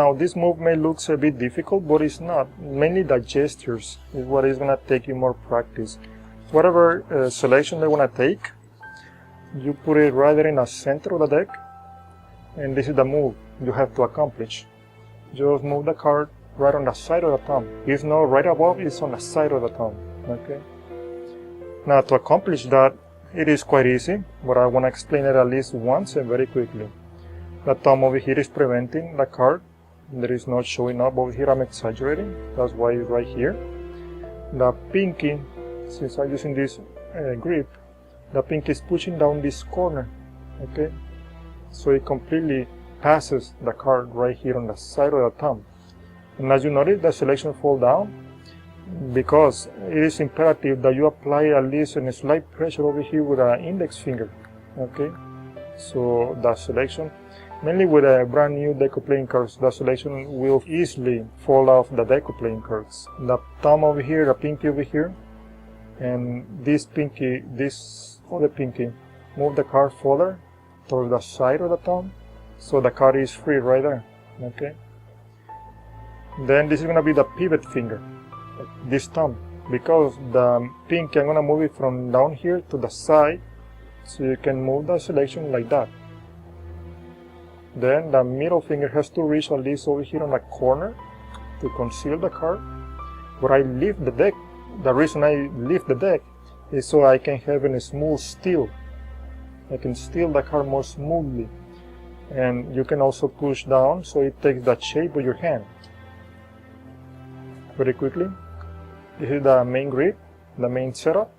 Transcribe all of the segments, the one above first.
Now this move may look a bit difficult, but it's not. Mainly the gestures is what is going to take you more practice. Whatever selection they want to take, you put it right there in the center of the deck, and this is the move you have to accomplish. Just move the card right on the side of the thumb. It's not right above, it's on the side of the thumb. Okay. Now to accomplish that, it is quite easy, but I want to explain it at least once and very quickly. The thumb over here is preventing the card. There is not showing up over here. I'm exaggerating. That's why it's right here. The pinky, since I'm using this grip, the pinky is pushing down this corner. Okay, so it completely passes the card right here on the side of the thumb. And as you notice, the selection falls down because it is imperative that you apply at least a slight pressure over here with an index finger. Okay, so the selection, mainly with a brand new deck of playing cards, the selection will easily fall off the deck of playing cards. The thumb over here, the pinky over here, and this pinky, this other pinky, move the card further towards the side of the thumb, so the card is free right there. Okay. Then this is going to be the pivot finger, this thumb, because the pinky, I'm going to move it from down here to the side, so you can move the selection like that. Then the middle finger has to reach at least over here on the corner to conceal the card. But I lift the deck. The reason I lift the deck is so I can have a smooth steal. I can steal the card more smoothly. And you can also push down so it takes the shape of your hand. Very quickly, this is the main grip, the main setup.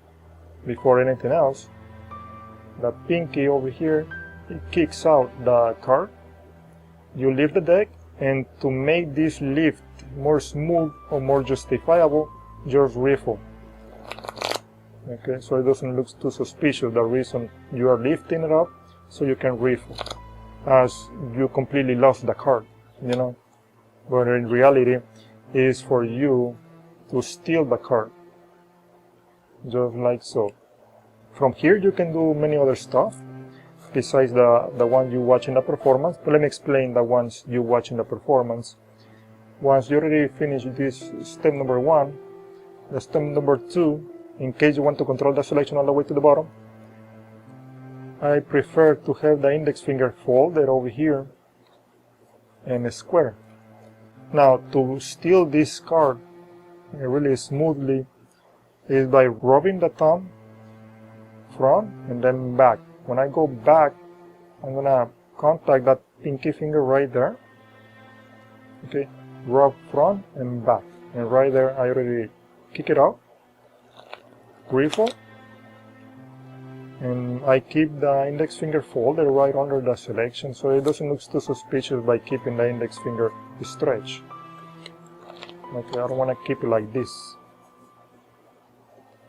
Before anything else, the pinky over here, it kicks out the card. You lift the deck, and to make this lift more smooth or more justifiable, just riffle. Okay, so it doesn't look too suspicious. The reason you are lifting it up, so you can riffle, as you completely lost the card, you know. But in reality, it is for you to steal the card, just like so. From here, you can do many other stuff besides the one you watch in the performance, but let me explain the ones you watch in the performance. Once you already finish this step number 1, the step number 2, in case you want to control the selection all the way to the bottom, I prefer to have the index finger folded over here and square. Now to steal this card really smoothly is by rubbing the thumb front and then back. When I go back, I'm gonna contact that pinky finger right there. Okay, rub front and back, and right there I already kick it out, riffle, and I keep the index finger folded right under the selection, so it doesn't look too suspicious by keeping the index finger stretched. Okay, I don't want to keep it like this.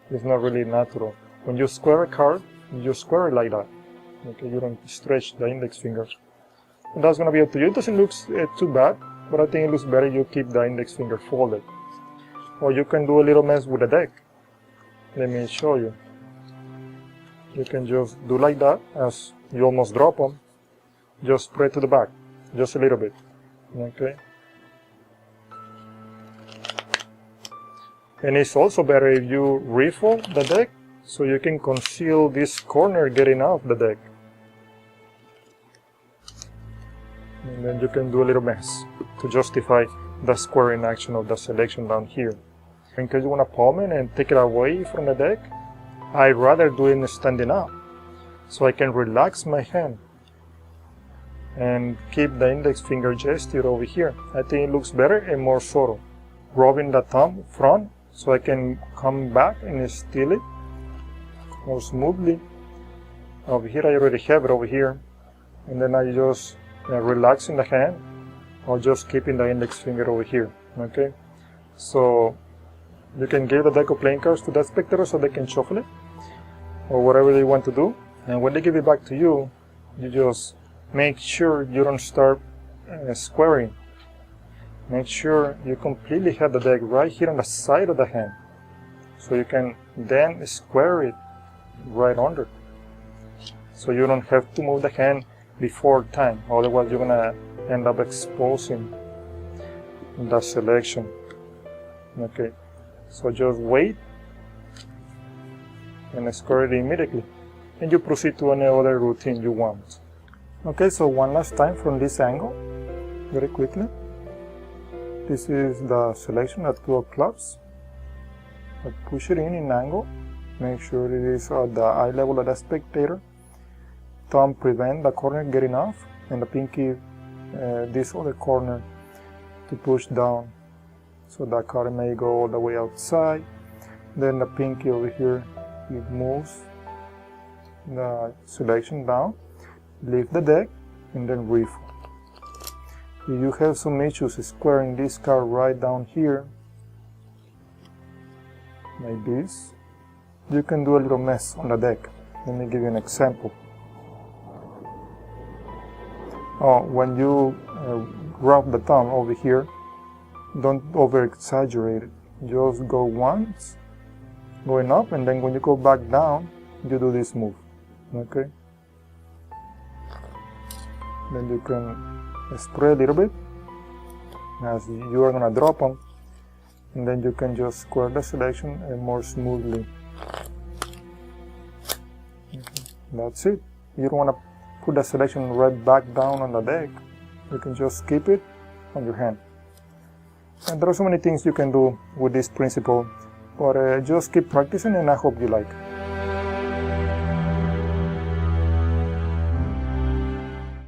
It's not really natural. When you square a card, you square it like that. Okay, you don't stretch the index finger. And that's going to be up to you. It doesn't look too bad, but I think it looks better you keep the index finger folded. Or you can do a little mess with the deck. Let me show you. You can just do like that, as you almost drop them. Just spread to the back, just a little bit. Okay. And it's also better if you riffle the deck, so you can conceal this corner getting off the deck. And then you can do a little mess to justify the squaring action of the selection down here. In case you want to palm it and take it away from the deck, I'd rather do it standing up, so I can relax my hand and keep the index finger gesture over here. I think it looks better and more subtle. Rubbing the thumb front, so I can come back and steal it more smoothly. Over here, I already have it over here, and then I just relax in the hand, or just keeping the index finger over here. Okay, so you can give the deck of playing cards to the spectator so they can shuffle it, or whatever they want to do. And when they give it back to you, you just make sure you don't start squaring. Make sure you completely have the deck right here on the side of the hand, so you can then square it right under, so you don't have to move the hand before time. Otherwise, you're gonna end up exposing the selection. Okay, so just wait and score it immediately, and you proceed to any other routine you want. Okay, so one last time from this angle, very quickly. This is the selection at 2 of clubs. I push it in angle, make sure it is at the eye level of the spectator. Thumb prevent the corner getting off, and the pinky this other corner to push down, so the card may go all the way outside. Then the pinky over here, it moves the selection down, leave the deck, and then refold. If you have some issues squaring this card right down here, like this, you can do a little mess on the deck. Let me give you an example. When you rub the thumb over here, don't over exaggerate it. Just go once, going up, and then when you go back down, you do this move. Okay? Then you can spread a little bit as you are gonna drop them, and then you can just square the selection and more smoothly. Okay. That's it. You don't want to put the selection right back down on the deck. You can just keep it on your hand. And there are so many things you can do with this principle, but just keep practicing, and I hope you like it.